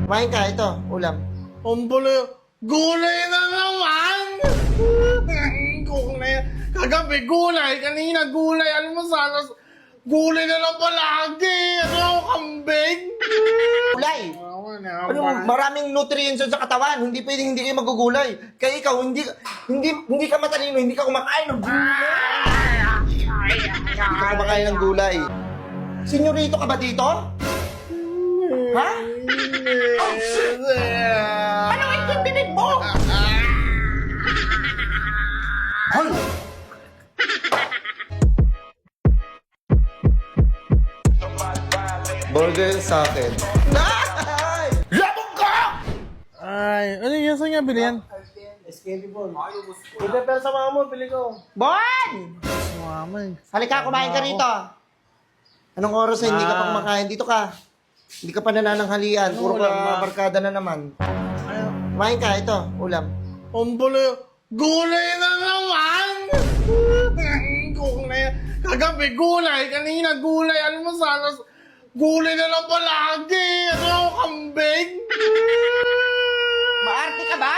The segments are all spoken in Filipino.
Kumain ka, ito, ulam. Gulay na naman! Gulay. Kagabi gulay, kanina gulay. Alam mo sana, gulay na lang palagi. Ano, kambing? Gulay! Ano, maraming nutrients yun sa katawan. Hindi pwedeng hindi kayo magugulay. Kaya ikaw, hindi ka matalino, hindi ka kumakain ng gulay. Hindi ka kumakain ng gulay. Senyorito ka ba dito? Ha? Ano yung bibig mo? Hoy! Burger sa akin. Ay! Labog ka! Ay, ano yun? Saan nga bilhin? Skateboard. Ito pero sa mga mo, pili ko. Bon! Mamay. Halika, kumain ka rito. Anong oras na hindi ka pa kumakain? Dito ka. Hindi ka pa nanananghalian. Puro ulam, ka ma? barkada na naman. Kumain ka, ito, ulam. Gulay na naman! Gulay. Kagabi gulay, kanina gulay. Alam mo sana, gulay na lang palagi. Ano, kambing? Maarte ka ba?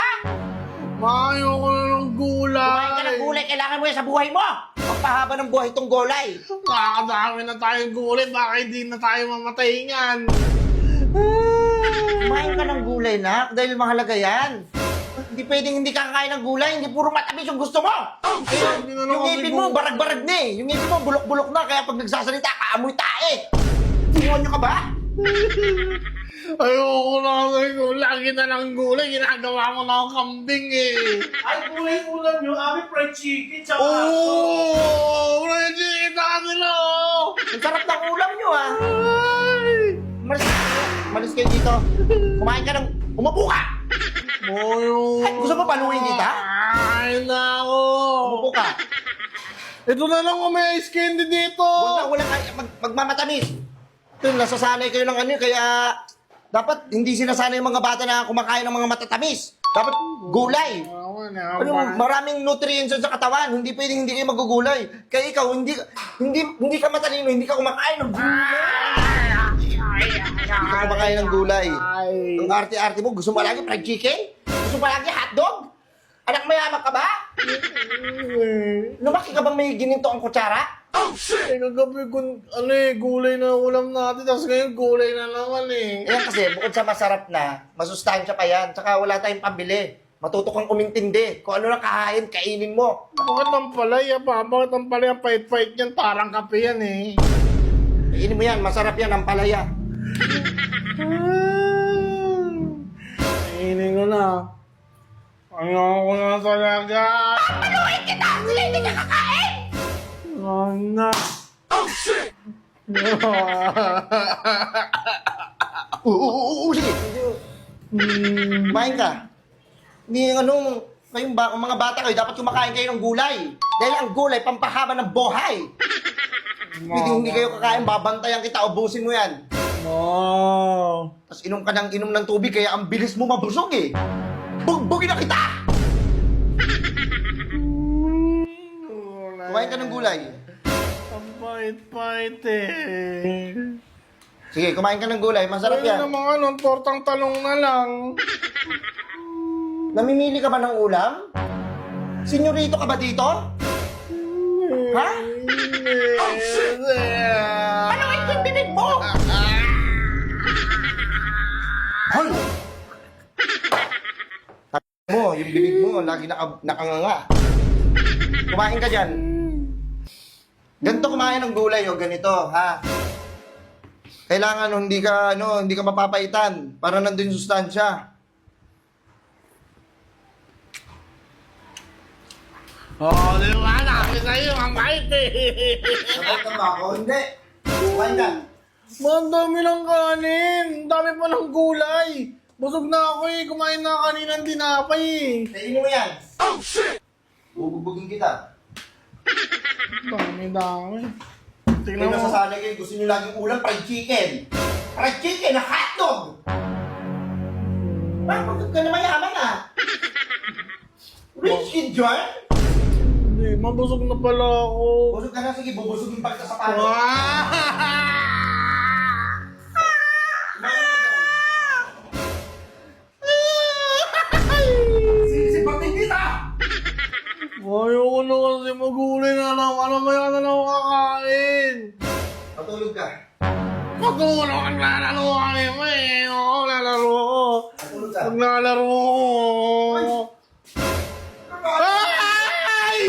Mayo ko na ng gulay. Kumain ka ng gulay, kailangan mo yan sa buhay mo. Magpahaba ng buhay itong gulay. Nakakadami na tayong gulay, baka hindi na tayo mamatay niyan. Kumain ka ng gulay, nak, dahil mahalaga yan. Hindi pwedeng hindi ka kakain ng gulay, hindi puro matamis yung gusto mo. Hindi na Yung naman ngipin mo, barag-barag na eh. Yung ngipin mo, bulok-bulok na, kaya pag nagsasalita, kaamoy tae. Tingon nyo ka ba? Ayoko na kasi lagi na lang gulay, ginagawa ko na akong kambing eh. Ay, gulay ulam nyo. Ami fried chicken, tsaka Oh, ready na nila oh. Ang sarap ng ulam nyo, ah. Ay! Malis kayo dito. Kumain ka ng... Umupo ka! Moyo. Ay, gusto mo paluin kita? Ay, nako. Umupo ka. Ito na lang kung may ice candy dito. Wala magmamatamis. Ito, nasasanay kayo ng ano, kaya... Dapat hindi sinasanay yung mga bata na kumakain ng mga matatamis. Dapat gulay. Ano, maraming nutrients yun sa katawan. Hindi pwedeng hindi kayo magugulay. Kaya ikaw, hindi ka matalino, hindi ka kumakain ng gulay. Hindi ka kumakain ng gulay. Ang arte-arte mo, gusto mo palagi fried chicken? Gusto mo palagi hotdog? Anak mayaman ka ba? Lumaki ka bang may gininto ang kutsara? Eh, kagabi gulay na ulam natin, tapos ngayon gulay na naman eh. Yan kasi, bukod sa masarap na, masustansya pa yan, tsaka wala tayong pambili. Matuto kang umintindi. Kung ano lang kahain, kainin mo. Bakit ang palaya pa? Bakit ang palaya pait-pait yan? Parang kape yan eh. Kainin mo yan, masarap yan ang palaya. Kainin ko na. Ayoko na talaga. Papaluin kita! Sila hindi ka kakain! Ano? Oh, shit! Sige. Kumain ka. Hindi kayong mga bata kayo, dapat kumakain kayo ng gulay. Dahil ang gulay, pampahaba ng buhay. Hindi kayo kakain, babantayan kita, ubusin mo yan. No. Tapos inom ka ng inom ng tubig, kaya ang bilis mo mabusog eh. Bugbugin na kita! Kumain ka ng gulay. Ang pait-pait eh. Sige, kumain ka ng gulay, masarap Ayun yan. naman ano, tortang talong na lang. Namimili ka ba ng ulam? Senyorito ka ba dito? Ha? Ano yung bibig mo? Hoy! Mo, yung bibig mo, lagi nakanganga. Kumain ka dyan. Ganito kumain ng gulay, o ganito, ha? Kailangan hindi ka mapapaitan para nandun yung sustansya. Oh, di ba? Sabi sa'yo, ang bait eh. Sabay ka ba ako? Hindi. Kumain ka. Ang dami ng kanin. Ang dami pa ng gulay. Busog na ako eh. Kumain na kanina ng tinapay eh. Kainin mo yan. Oh, shit! Bubugin kita. Dami. Kaya Tingnan mo. nasasanay kayo, gusto nyo laging ulam, fried chicken. Fried chicken na hotdog! Bakit ka na mayaman ah? Rich kid John? Hindi, mabusog na pala ako. Busog ka na, sige, bubusugin pa kita sa palo. Wow! Ayoko na kasi magulay na lang. Ano kaya na lang ako kakain? Matulog ka. Matulog, naglalaro kami mo eh. Oo, lalaro. Matulog ka. Naglalaro.